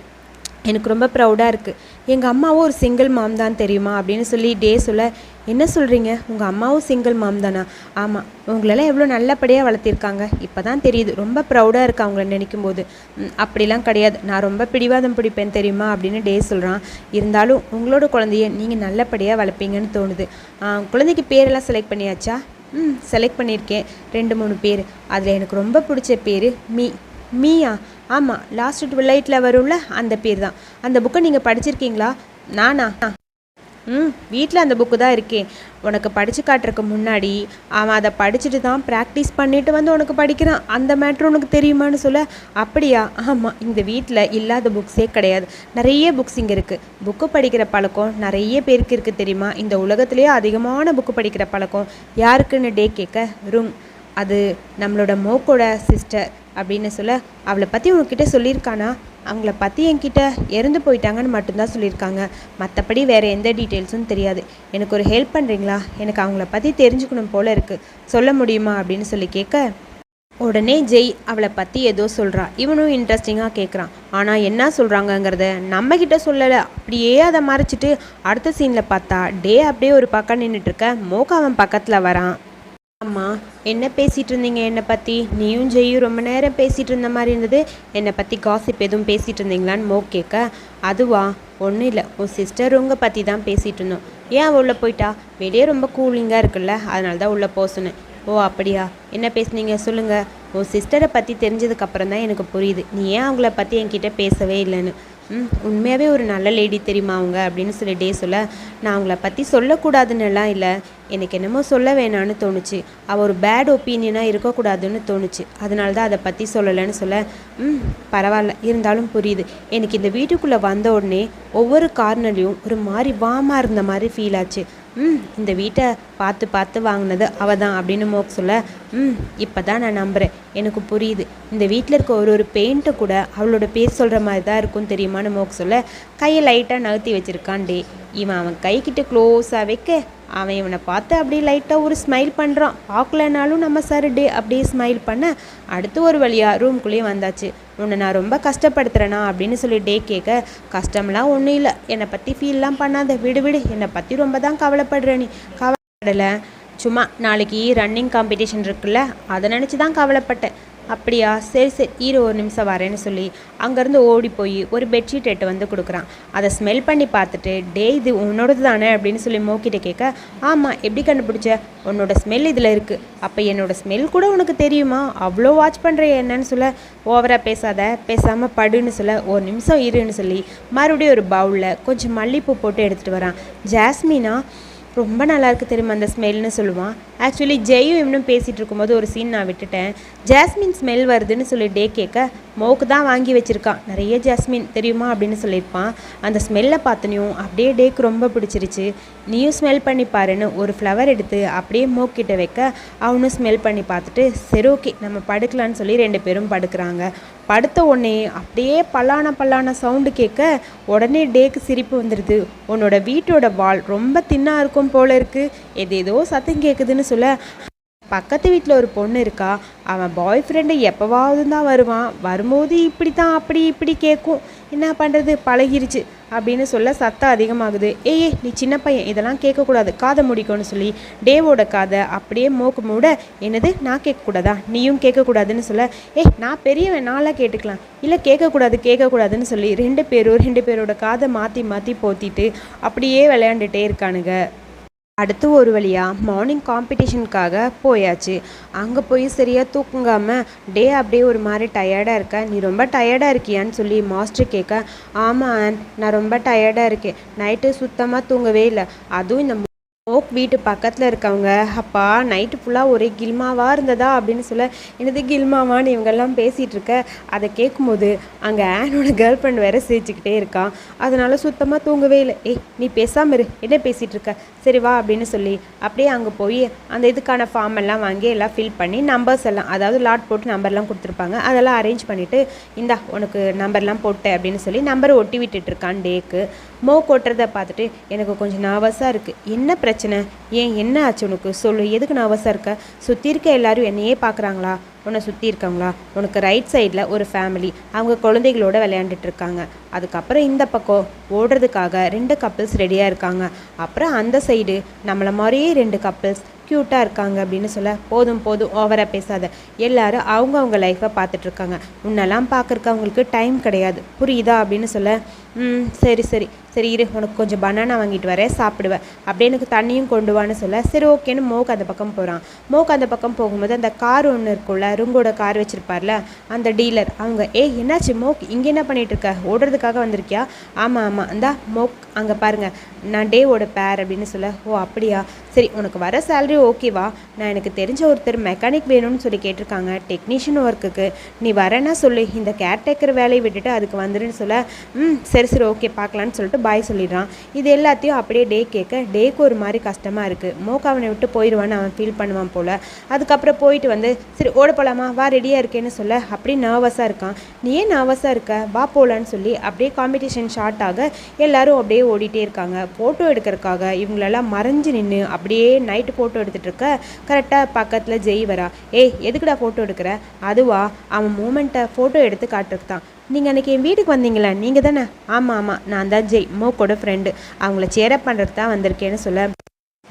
எனக்கு ரொம்ப ப்ரௌடாக இருக்குது, எங்கள் அம்மாவும் ஒரு சிங்கிள் மாம் தான் தெரியுமா அப்படின்னு சொல்லி டே சொல்ல, என்ன சொல்கிறீங்க, உங்கள் அம்மாவும் சிங்கிள் மாம் தானா? ஆமாம், உங்களெல்லாம் எவ்வளோ நல்லபடியாக வளர்த்திருக்காங்க, இப்போ தான் தெரியுது, ரொம்ப ப்ரௌடாக இருக்குது அவங்கள நினைக்கும் போது. அப்படிலாம் கிடையாது, நான் ரொம்ப பிடிவாதம் பிடிப்பேன் தெரியுமா அப்படின்னு டே சொல்கிறான். இருந்தாலும் உங்களோட குழந்தைய நீங்கள் நல்லபடியாக வளர்ப்பீங்கன்னு தோணுது. குழந்தைக்கு பேரெல்லாம் செலக்ட் பண்ணியாச்சா? செலக்ட் பண்ணியிருக்கேன், 2-3 பேர், அதில் எனக்கு ரொம்ப பிடிச்ச பேர் மீயா. ஆமாம், லாஸ்ட் ட்விலைட்டில் வரும்ல அந்த பேர் தான். அந்த புக்கை நீங்கள் படிச்சிருக்கீங்களா? நானா? வீட்டில் அந்த புக்கு தான் இருக்கேன். உனக்கு படித்து காட்டுறதுக்கு முன்னாடி அவன் அதை படிச்சுட்டு தான் ப்ராக்டிஸ் பண்ணிட்டு வந்து உனக்கு படிக்கிறான். அந்த மேட்ரு உனக்கு தெரியுமான்னு சொல்ல, அப்படியா? ஆமாம், இந்த வீட்டில் இல்லாத புக்ஸே கிடையாது, நிறைய புக்ஸ் இங்கே இருக்குது. புக்கு படிக்கிற பழக்கம் நிறைய பேருக்கு இருக்குது தெரியுமா? இந்த உலகத்துலேயே அதிகமான புக்கு படிக்கிற பழக்கம் யாருக்குன்னு டே கேட்க, அது நம்மளோட மோக்கோட சிஸ்டர் அப்படின்னு சொல்ல, அவளை பற்றி உங்ககிட்ட சொல்லியிருக்கானா? அவங்கள பற்றி என்கிட்ட இறந்து போயிட்டாங்கன்னு மட்டும்தான் சொல்லியிருக்காங்க, மற்றபடி வேறு எந்த டீட்டெயில்ஸும் தெரியாது. எனக்கு ஒரு ஹெல்ப் பண்ணுறீங்களா? எனக்கு அவங்கள பற்றி தெரிஞ்சுக்கணும் போல் இருக்குது, சொல்ல முடியுமா அப்படின்னு சொல்லி கேட்க, உடனே ஜெய் அவளை பற்றி ஏதோ சொல்கிறா. இவனும் இன்ட்ரெஸ்டிங்காக கேட்குறான். ஆனால் என்ன சொல்கிறாங்கங்கிறத நம்மக்கிட்ட சொல்லலை, அப்படியே அதை மறைச்சிட்டு அடுத்த சீனில் பார்த்தா டே அப்படியே ஒரு பக்கம் நின்றுட்டுருக்க, மோக் அவன் பக்கத்தில் வரான். ஆமாம், என்ன பேசிகிட்டு இருந்தீங்க என்னை பற்றி? நீயும் ஜெய்யும் ரொம்ப நேரம் பேசிகிட்டு இருந்த மாதிரி இருந்தது, என்னை பற்றி காசிப் எதுவும் பேசிகிட்டு இருந்தீங்களான்னு மோக் கேட்க, அதுவா, ஒன்றும் இல்லை, உன் சிஸ்டர் உங்கள் பற்றி தான் பேசிகிட்டு இருந்தோம். ஏன் அவள் உள்ளே போயிட்டா? வெளியே ரொம்ப கூலிங்காக இருக்குல்ல, அதனால தான் உள்ளே போக சொன்னேன். ஓ அப்படியா, என்ன பேசுனீங்க சொல்லுங்கள். உன் சிஸ்டரை பற்றி தெரிஞ்சதுக்கப்புறம் தான் எனக்கு புரியுது நீ ஏன் அவங்கள பற்றி என்கிட்ட பேசவே இல்லைன்னு. உண்மையாகவே ஒரு நல்ல லேடி தெரியுமா அவங்க அப்படின்னு சொல்லி டே சொல்ல, நான் அவங்கள பற்றி சொல்லக்கூடாதுன்னெல்லாம் இல்லை, எனக்கு என்னமோ சொல்ல வேணான்னு தோணுச்சு, அவள் ஒரு பேட் ஒப்பீனியனாக இருக்கக்கூடாதுன்னு தோணுச்சு, அதனால தான் அதை பற்றி சொல்லலைன்னு சொல்ல, பரவாயில்ல, இருந்தாலும் புரியுது. எனக்கு இந்த வீட்டுக்குள்ளே வந்த உடனே ஒவ்வொரு கார்னர்லையும் ஒரு மாதிரி வாமாக இருந்த மாதிரி ஃபீல் ஆச்சு. இந்த வீட்டை பார்த்து பார்த்து வாங்கினது அவள் தான் அப்படின்னு மோக் சொல்ல, இப்போ தான் நான் நம்புகிறேன், எனக்கு புரியுது. இந்த வீட்டில் இருக்க ஒரு பெயிண்ட்டை கூட அவளோட பேர் சொல்கிற மாதிரி தான் இருக்கும் தெரியுமான்னு மோக் சொல்ல, கையை லைட்டாக நகர்த்தி வச்சுருக்கான் டே. இவன் அவன் கைக்கிட்ட க்ளோஸாக வைக்க அவன் இவனை பார்த்து அப்படியே லைட்டாக ஒரு ஸ்மைல் பண்ணுறான். பார்க்கலனாலும் நம்ம சார் டே அப்படியே ஸ்மைல் பண்ண அடுத்து ஒரு வழியாக ரூம்குள்ளேயே வந்தாச்சு. உன்னை நான் ரொம்ப கஷ்டப்படுத்துகிறேனா அப்படின்னு சொல்லி டே கேட்க, கஷ்டம்லாம் ஒன்றும் இல்லை, என்னை பற்றி ஃபீல்லாம் பண்ணாத, விடு விடு, என்னை பற்றி ரொம்ப தான் கவலைப்படுற, நீ கவலைப்படலை, சும்மா நாளைக்கு ரன்னிங் காம்படிஷன் இருக்குல்ல அதை நினச்சி தான் கவலைப்பட்டேன். அப்படியா, சரி சரி இரு ஒரு நிமிஷம் வரேன்னு சொல்லி அங்கேருந்து ஓடி போய் ஒரு பெட்ஷீட் எடுத்து வந்து கொடுக்குறான். அதை ஸ்மெல் பண்ணி பார்த்துட்டு, டே இது உன்னோடது தானே அப்படின்னு சொல்லி மோக்கிட்ட கேட்க, ஆமாம், எப்படி கண்டுபிடிச்ச, உன்னோட ஸ்மெல் இதில் இருக்குது, அப்போ என்னோடய ஸ்மெல் கூட உனக்கு தெரியுமா, அவ்வளோ வாட்ச் பண்ணுற என்னன்னு சொல்ல, ஓவராக பேசாத, பேசாமல் படுன்னு சொல்ல, ஒரு நிமிஷம் இருன்னு சொல்லி மறுபடியும் ஒரு பவுலில் கொஞ்சம் மல்லிப்பூ போட்டு எடுத்துகிட்டு வரான். ஜாஸ்மினா ரொம்ப நல்லாயிருக்கு தெரியுமா அந்த ஸ்மெல்னு சொல்லுவான். ஆக்சுவலி ஜெயும் இன்னும் பேசிகிட்டு இருக்கும்போது ஒரு சீன் நான் விட்டுட்டேன். ஜாஸ்மின் ஸ்மெல் வருதுன்னு சொல்லி டே கேட்க, மோக்கு தான் வாங்கி வச்சுருக்கான் நிறைய ஜாஸ்மின் தெரியுமா அப்படின்னு சொல்லியிருப்பான். அந்த ஸ்மெல்லை பார்த்தனையும் அப்படியே டேக்கு ரொம்ப பிடிச்சிருச்சு. நீயும் ஸ்மெல் பண்ணி பாருன்னு ஒரு ஃப்ளவர் எடுத்து அப்படியே மோக்கிட்ட வைக்க அவனும் ஸ்மெல் பண்ணி பார்த்துட்டு, சரி ஓகே நம்ம படுக்கலான்னு சொல்லி 2 பேரும் படுக்கிறாங்க. படுத்த உடனே அப்படியே பல்லான சவுண்டு கேட்க உடனே டேக்கு சிரிப்பு வந்துடுது. உன்னோட வீட்டோட வால் ரொம்ப தின்னாக இருக்கும் போல இருக்குது, ஏதேதோ சத்தம் கேட்குதுன்னு சொல்ல, பக்கத்து வீட்டில் ஒரு பொண்ணு இருக்கா, அவன் பாய் ஃப்ரெண்டு எப்போவாவது தான் வருவான், வரும்போது இப்படி தான் அப்படி இப்படி கேட்கும், என்ன பண்ணுறது பழகிருச்சு அப்படின்னு சொல்ல சத்தம் அதிகமாகுது. ஏய் நீ சின்ன பையன், இதெல்லாம் கேட்கக்கூடாது, காதை முடிக்கும்னு சொல்லி டேவோட காதை அப்படியே மோக்கு மூட, என்னது நான் கேட்கக்கூடாதா, நீயும் கேட்கக்கூடாதுன்னு சொல்ல, நான் பெரியவன், நான்லாம் கேட்டுக்கலாம், இல்லை கேட்கக்கூடாதுன்னு சொல்லி 2 பேரோட காதை மாற்றி மாற்றி போத்திட்டு அப்படியே விளையாண்டுட்டே இருக்கானுங்க. அடுத்து ஒரு வழியாக மார்னிங் காம்படிஷனுக்காக போயாச்சு. அங்கே போய் சரியாக தூக்குங்காமல் டே அப்படியே ஒரு மாதிரி டயர்டாக இருக்க, நீ ரொம்ப டயர்டாக இருக்கியான்னு சொல்லி மாஸ்டர் கேட்க, ஆமாம் நான் ரொம்ப டயர்டாக இருக்கேன், நைட்டு சுத்தமாக தூங்கவே இல்லை, அதுவும் இந்த மோக் வீட்டு பக்கத்தில் இருக்கவங்க, அப்பா நைட்டு ஃபுல்லாக ஒரே கில்மாவாக இருந்ததா அப்படின்னு சொல்ல, என்னது கில்மாவான்னு இவங்கெல்லாம் பேசிகிட்டு இருக்க, அதை கேட்கும்போது அங்கே ஆனோட கேர்ள் ஃப்ரெண்ட் வேறு சிரிச்சுக்கிட்டே இருக்கான், அதனால் சுத்தமாக தூங்கவே இல்லை. நீ பேசாமல் இரு, என்ன பேசிகிட்டு இருக்க, சரி வா அப்படின்னு சொல்லி அப்படியே அங்கே போய் அந்த இதுக்கான ஃபார்ம் எல்லாம் வாங்கி எல்லாம் ஃபில் பண்ணி நம்பர்ஸ் எல்லாம், அதாவது லாட் போட்டு நம்பர்லாம் கொடுத்துருப்பாங்க, அதெல்லாம் அரேஞ்ச் பண்ணிவிட்டு இந்தா உனக்கு நம்பர்லாம் போட்டேன் அப்படின்னு சொல்லி நம்பரை ஒட்டி விட்டுட்ருக்கான் டேக்கு. மோக் ஓட்டுறதை பார்த்துட்டு எனக்கு கொஞ்சம் நர்வஸாக இருக்குது, என்ன பிரச்சனை, என்ன ஆச்சு உனக்கு சொல்லு, எதுக்கு நர்வஸாக இருக்க, சுற்றி இருக்க எல்லாரும் என்னையே பார்க்குறாங்களா, உன்னை சுற்றி இருக்கவங்களா, உனக்கு ரைட் சைடில் ஒரு ஃபேமிலி அவங்க குழந்தைகளோடு விளையாண்டுட்டு இருக்காங்க, அதுக்கப்புறம் இந்த பக்கம் ஓடுறதுக்காக 2 கப்பிள்ஸ் ரெடியாக இருக்காங்க, அப்புறம் அந்த சைடு நம்மளை மாதிரியே 2 கப்பிள்ஸ் க்யூட்டாக இருக்காங்க அப்படின்னு சொல்ல, போதும் ஓவராக பேசாத, எல்லாரும் அவங்க லைஃப்பை பார்த்துட்ருக்காங்க, உன்னெல்லாம் பார்க்குறக்கு அவங்களுக்கு டைம் கிடையாது புரியுதா அப்படின்னு சொல்ல, சரி இரு உனக்கு கொஞ்சம் பனானா வாங்கிட்டு வரேன் சாப்பிடுவேன், அப்படியே எனக்கு தண்ணியும் கொண்டு வான்னு சொல்ல, சரி ஓகேன்னு மோக் அந்த பக்கம் போகிறான். மோக் அந்த பக்கம் போகும்போது அந்த கார் ஒன்று இருக்குல்ல, ருங்கோட கார் வச்சுருப்பார்ல அந்த டீலர், அவங்க என்னாச்சு மோக் இங்கே என்ன பண்ணிகிட்டு இருக்க, ஓடுறதுக்காக வந்திருக்கியா, ஆமாம் இந்தா மோக் அங்கே பாருங்கள் நான் டேவோட பேர் அப்படின்னு சொல்ல, ஓ அப்படியா, சரி உனக்கு வர சேலரி ஓகேவா, நான் எனக்கு தெரிஞ்ச ஒருத்தர் மெக்கானிக் வேணும்னு சொல்லி கேட்டிருக்காங்க டெக்னீஷியன் ஒர்க்குக்கு, நீ வரேன்னா சொல்லு, இந்த கேர்டேக்கர் வேலையை விட்டுட்டு அதுக்கு வந்துடுன்னு சொல்ல, சரி ஓகே பார்க்கலான்னு சொல்லிட்டு பாய் சொல்லிடுறான். இது எல்லாத்தையும் அப்படியே டே கேட்க டேக்கு ஒரு மாதிரி கஷ்டமாக இருக்குது, மோக் அவனை விட்டு போயிடுவான்னு அவன் ஃபீல் பண்ணுவான் போல். அதுக்கப்புறம் போயிட்டு வந்து சரி ஓட போகலாமா வா ரெடியாக இருக்கேன்னு சொல்ல, அப்படியே நர்வஸாக இருக்கான். நீ ஏன் நர்வஸாக இருக்க, வா போகலான்னு சொல்லி அப்படியே காம்படிஷன் ஷார்ட் ஆக எல்லாரும் அப்படியே ஓடிட்டே இருக்காங்க. ஃபோட்டோ எடுக்கிறதுக்காக இவங்களெல்லாம் மறைஞ்சு நின்று அப்படியே நைட்டு ஃபோட்டோ எடுத்துகிட்டு இருக்க, கரெக்டாக பக்கத்தில் ஜெய் வரா. எதுக்குடா ஃபோட்டோ எடுக்கிற, அதுவா அவன் மூமெண்ட்டை ஃபோட்டோ எடுத்து காட்டுறதுக்கு தான், நீங்கள் அன்றைக்கி என் வீட்டுக்கு வந்தீங்களா நீங்கள் தானே, ஆமாம் நான் தான் ஜெய் மோக்கோட ஃப்ரெண்டு, அவங்கள சேரப் பண்ணுறது தான் வந்திருக்கேன்னு சொல்ல,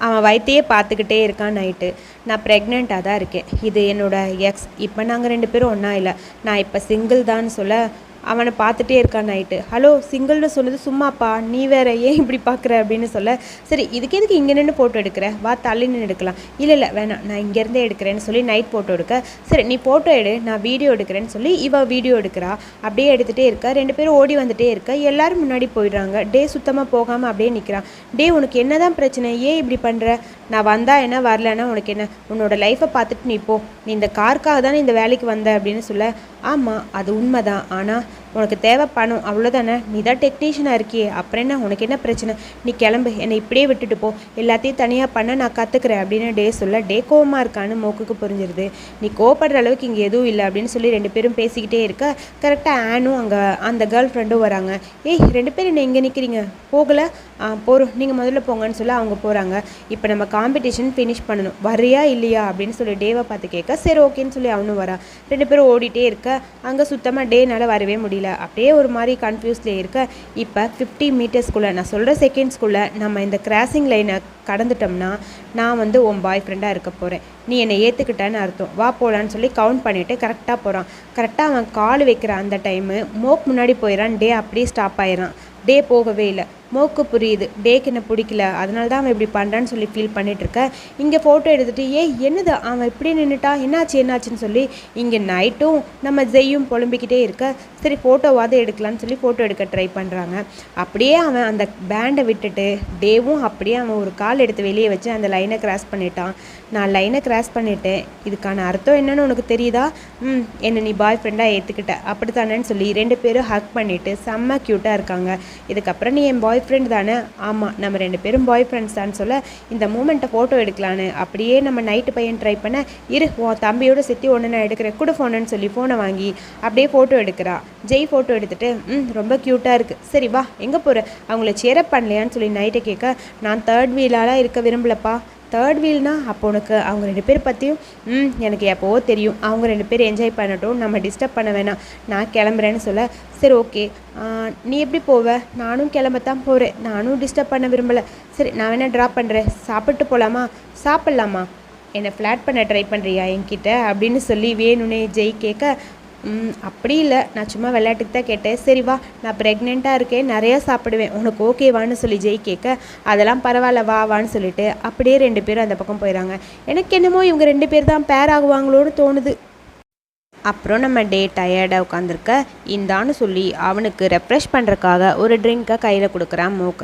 அவன் வயிற்றையே பார்த்துக்கிட்டே இருக்கான். நைட்டு நான் ப்ரெக்னெண்ட்டாக தான் இருக்கேன், இது என்னோடய எக்ஸ், இப்போ நாங்கள் 2 பேரும் ஒன்றா இல்லை, நான் இப்போ சிங்கிள் தான் சொல்ல, அவனை பார்த்துட்டே இருக்கான். நைட்டு ஹலோ சிங்கிள்னு சொன்னது சும்மாப்பா, நீ வேற ஏன் இப்படி பார்க்குற அப்படின்னு சொல்ல, சரி இதுக்கு எதுக்கு இங்கே நின்று ஃபோட்டோ எடுக்கிற, வா தள்ளி நின்று எடுக்கலாம், இல்லை வேணாம் நான் இங்கேருந்தே எடுக்கிறேன்னு சொல்லி நைட் ஃபோட்டோ எடுக்க, சரி நீ ஃபோட்டோ எடு நான் வீடியோ எடுக்கிறேன்னு சொல்லி இவள் வீடியோ எடுக்கிறா. அப்படியே எடுத்துகிட்டே இருக்க, 2 பேரும் ஓடி வந்துகிட்டே இருக்க, எல்லோரும் முன்னாடி போயிடுறாங்க. டே சுத்தமாக போகாமல் அப்படியே நிற்கிறான். டே உனக்கு என்ன தான் பிரச்சனை, ஏன் இப்படி பண்ணுற, நான் வந்தா என்ன வரலன்னா உனக்கு என்ன, உன்னோட லைஃப்பை பார்த்துட்டு நீ போ, நீ இந்த காருக்காக தானே இந்த வேலைக்கு வந்த அப்படின்னு சொல்ல, ஆமாம் அது உண்மைதான், ஆனால் உனக்கு தேவை பணம் அவ்வளோதானே, நீ தான் டெக்னீஷியனாக இருக்கியே, அப்புறம் என்ன உனக்கு என்ன பிரச்சனை, நீ கிளம்பு, என்னை இப்படியே விட்டுட்டு போ, எல்லாத்தையும் தனியாக பண்ண நான் கற்றுக்குறேன் அப்படின்னு டே சொல்ல டே கோவமாக இருக்கான்னு மோக்குக்கு புரிஞ்சிருது. நீ கோவப்படுற அளவுக்கு இங்கே எதுவும் இல்லை அப்படின்னு சொல்லி 2 பேரும் பேசிக்கிட்டே இருக்க கரெக்டாக ஆனும் அங்கே அந்த கேர்ள் ஃப்ரெண்டும் வராங்க. ஏய் 2 பேரும் என்ன இங்கே நிற்கிறீங்க, போகலை, போகிறோம், நீங்கள் முதல்ல போங்கன்னு சொல்லி அவங்க போகிறாங்க. இப்போ நம்ம காம்படிஷன் ஃபினிஷ் பண்ணணும், வரியா இல்லையா அப்படின்னு சொல்லி டேவை பார்த்து கேட்க சரி ஓகேன்னு சொல்லி அவனும் வரா. 2 பேரும் ஓடிட்டே இருக்க அங்கே சுத்தமாக டேனால் வரவே முடியல, அப்படியே ஒரு மாதிரி கன்ஃபியூஸ்லேயே இருக்க. இப்போ 50 மீட்டர்ஸ்குள்ளே நான் சொல்கிற செகண்ட்ஸ்குள்ளே நம்ம இந்த கிராசிங் லைனை கடந்துட்டோம்னா நான் வந்து உன் பாய் ஃப்ரெண்டாக இருக்க போகிறேன், நீ என்னை ஏற்றுக்கிட்டான்னு அர்த்தம், வா போகலான்னு சொல்லி கவுண்ட் பண்ணிவிட்டு கரெக்டாக போகிறான். கரெக்டாக அவன் கால் வைக்கிற அந்த டைமு மோக் முன்னாடி போயிடறான். டே அப்படியே ஸ்டாப் ஆயிடறான். டே போகவே இல்லை. மோக்கு புரியுது டேக்கு என்ன பிடிக்கல, அதனால தான் அவன் இப்படி பண்ணுறான்னு சொல்லி ஃபீல் பண்ணிகிட்ருக்க. இங்கே ஃபோட்டோ எடுத்துகிட்டு என்னது அவன் இப்படி நின்றுட்டா, என்னாச்சுன்னு சொல்லி இங்கே நைட்டும் நம்ம ஜெய்யும் புலம்பிக்கிட்டே இருக்க. சரி ஃபோட்டோவாவது எடுக்கலான்னு சொல்லி ஃபோட்டோ எடுக்க ட்ரை பண்ணுறாங்க. அப்படியே அவன் அந்த பேண்டை விட்டுட்டு டேவும் அப்படியே அவன் ஒரு கால் எடுத்து வெளியே வச்சு அந்த லைனை கிராஸ் பண்ணிட்டான். நான் லைனை கிராஸ் பண்ணிட்டேன், இதுக்கான அர்த்தம் என்னன்னு உனக்கு தெரியுதா, என்னை நீ பாய் ஃப்ரெண்டாக ஏற்றுக்கிட்ட அப்படித்தானேன்னு சொல்லி 2 பேரும் ஹக் பண்ணிவிட்டு செம்ம க்யூட்டாக இருக்காங்க. இதுக்கப்புறம் நீ என் பாய் ஃப்ரெண்ட் தானே, ஆமாம் நம்ம 2 பேரும் பாய் ஃப்ரெண்ட்ஸ் தான் சொல்ல இந்த மூமெண்ட்டை ஃபோட்டோ எடுக்கலான்னு அப்படியே நம்ம நைட்டு பையன் ட்ரை பண்ண உன் தம்பியோட சேர்த்து ஒன்று நான் எடுக்கிறேன் கொடு ஃபோனுன்னு சொல்லி ஃபோனை வாங்கி அப்படியே ஃபோட்டோ எடுக்கிறா. ஜெய் ஃபோட்டோ எடுத்துகிட்டு ரொம்ப க்யூட்டாக இருக்குது, சரி வா எங்கே போகிற, அவங்கள சேரப் பண்ணலையான்னு சொல்லி நைட்டை கேட்க நான் 3rd வீலாலாம் இருக்க விரும்பலப்பா. 3rd வீல்னா அப்போ உனக்கு அவங்க 2 பேர் பற்றியும் எனக்கு எப்போவோ தெரியும், அவங்க 2 பேர் என்ஜாய் பண்ணட்டும், நம்ம டிஸ்டர்ப் பண்ண வேணாம், நான் கிளம்புறேன்னு சொல்ல சரி ஓகே நீ எப்படி போவ, நானும் கிளம்பத்தான் போகிறேன், நானும் டிஸ்டர்ப் பண்ண விரும்பலை, சரி நான் வேணால் ட்ராப் பண்ணுறேன், சாப்பிட்டு போகலாமா, சாப்பிட்லாமா, என்னை ஃப்ளாட் பண்ண ட்ரை பண்ணுறியா என்கிட்ட அப்படின்னு சொல்லி வேணும்னே ஜெய் கேட்க அப்படி இல்லை, நான் சும்மா விளையாட்டுக்கு தான் கேட்டேன், சரி வா நான் ப்ரெக்னெண்ட்டாக இருக்கேன், நிறையா சாப்பிடுவேன், உனக்கு ஓகேவான்னு சொல்லி ஜெய் கேட்க அதெல்லாம் பரவாயில்ல வான்னு சொல்லிட்டு அப்படியே 2 பேரும் அந்த பக்கம் போயிடறாங்க. எனக்கு என்னமோ இவங்க 2 பேர் தான் பேர் ஆகுவாங்களோன்னு தோணுது. அப்புறம் நம்ம டே டயர்டாக உட்காந்துருக்க இந்தான்னு சொல்லி அவனுக்கு ரெஃப்ரெஷ் பண்ணுறக்காக ஒரு ட்ரிங்கை கையில் கொடுக்குறான் மோக்.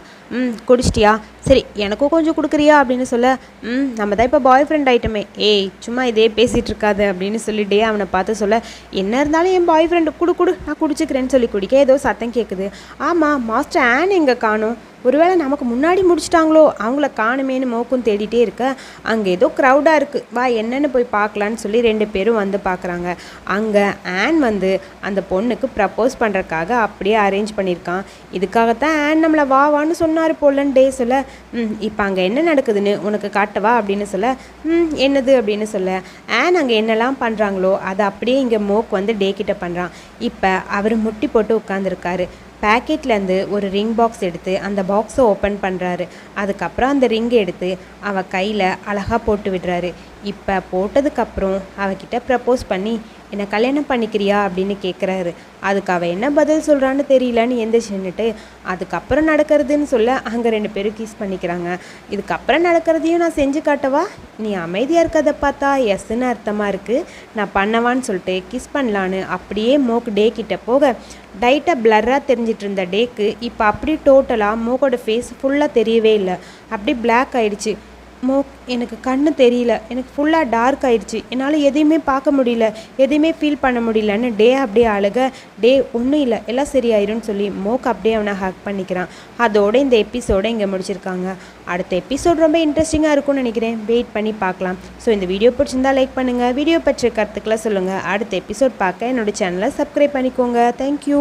குடிச்சிட்டியா, சரி எனக்கும் கொஞ்சம் கொடுக்குறியா அப்படின்னு சொல்ல நம்ம தான் இப்போ பாய் ஃப்ரெண்ட் ஆகிட்டோமே, ஏய் சும்மா இதே பேசிகிட்டு இருக்காது அப்படின்னு சொல்லி டே அவனை பார்த்து சொல்ல என்ன இருந்தாலும் என் பாய் ஃப்ரெண்டு குடு நான் குடிச்சிக்கிறேன்னு சொல்லி குடிக்க ஏதோ சத்தம் கேட்குது. ஆமாம் மாஸ்டர் ஆன் எங்கே காணும், ஒருவேளை நமக்கு முன்னாடி முடிச்சிட்டாங்களோ, அவங்கள காணுமேனு மோக்கும் தேடிட்டே இருக்க அங்கே ஏதோ க்ரௌடாக இருக்குது, வா என்னென்னு போய் பார்க்கலான்னு சொல்லி 2 பேரும் வந்து பார்க்குறாங்க. அங்கே ஆன் வந்து அந்த பொண்ணுக்கு ப்ரப்போஸ் பண்ணுறக்காக அப்படியே அரேஞ்ச் பண்ணியிருக்கான். இதுக்காகத்தான் ஆன் நம்மளை வான்னு சொன்னார் போலன்னு டே சொல்ல இப்போ அங்கே என்ன நடக்குதுன்னு உனக்கு காட்டவா அப்படின்னு சொல்ல என்னது அப்படின்னு சொல்ல ஆன் அங்கே என்னெல்லாம் பண்ணுறாங்களோ அதை அப்படியே இங்கே மோக் வந்து டே கிட்ட பண்ணுறான். இப்போ அவர் முட்டி போட்டு உட்காந்துருக்காரு. பேக்கெட்லேருந்து ஒரு ரிங் பாக்ஸ் எடுத்து அந்த பாக்ஸை ஓப்பன் பண்ணுறாரு. அதுக்கப்புறம் அந்த ரிங் எடுத்து அவள் கையில் அழகாக போட்டு விடுறாரு. இப்போ போட்டதுக்கப்புறம் அவகிட்ட ப்ரப்போஸ் பண்ணி என்னை கல்யாணம் பண்ணிக்கிறியா அப்படின்னு கேட்குறாரு. அதுக்கு அவள் என்ன பதில் சொல்கிறான்னு தெரியலன்னு எந்திரிச்சு நின்றுட்டு அதுக்கப்புறம் நடக்கிறதுன்னு சொல்ல அங்கே 2 பேரும் கிஸ் பண்ணிக்கிறாங்க. இதுக்கப்புறம் நடக்கிறதையும் நான் செஞ்சு காட்டவா, நீ அமைதியாக இருக்கிறத பார்த்தா எஸ்ன்னு அர்த்தமாக இருக்குது, நான் பண்ணவான்னு சொல்லிட்டு கிஸ் பண்ணலான்னு அப்படியே மோக் டே கிட்ட போக டைட்டாக பிளர்ராக தெரிஞ்சிட்டு இருந்த டேக்கு இப்போ அப்படி டோட்டலாக மோக்கோட ஃபேஸ் ஃபுல்லாக தெரியவே இல்லை, அப்படி பிளாக் ஆகிடுச்சு. மோக் எனக்கு கண்ணு தெரியல, எனக்கு ஃபுல்லாக டார்க் ஆயிடுச்சு, என்னால் எதையுமே பார்க்க முடியல, எதையுமே ஃபீல் பண்ண முடியலன்னு டே அப்படியே அழுக டே ஒன்றும் இல்லை எல்லாம் சரியாயிரும்னு சொல்லி மோக் அப்படியே அவனை ஹக் பண்ணிக்கிறான். அதோட இந்த எபிசோட இங்கே முடிச்சிருக்காங்க. அடுத்த எபிசோட் ரொம்ப இன்ட்ரெஸ்டிங்காக இருக்கும்னு நினைக்கிறேன், வெயிட் பண்ணி பார்க்கலாம். ஸோ இந்த வீடியோ பிடிச்சிருந்தா லைக் பண்ணுங்கள், வீடியோ பற்றிய கருத்துக்களை சொல்லுங்கள். அடுத்த எபிசோட் பார்க்க என்னோடய சேனலை சப்ஸ்கிரைப் பண்ணிக்கோங்க. தேங்க்யூ.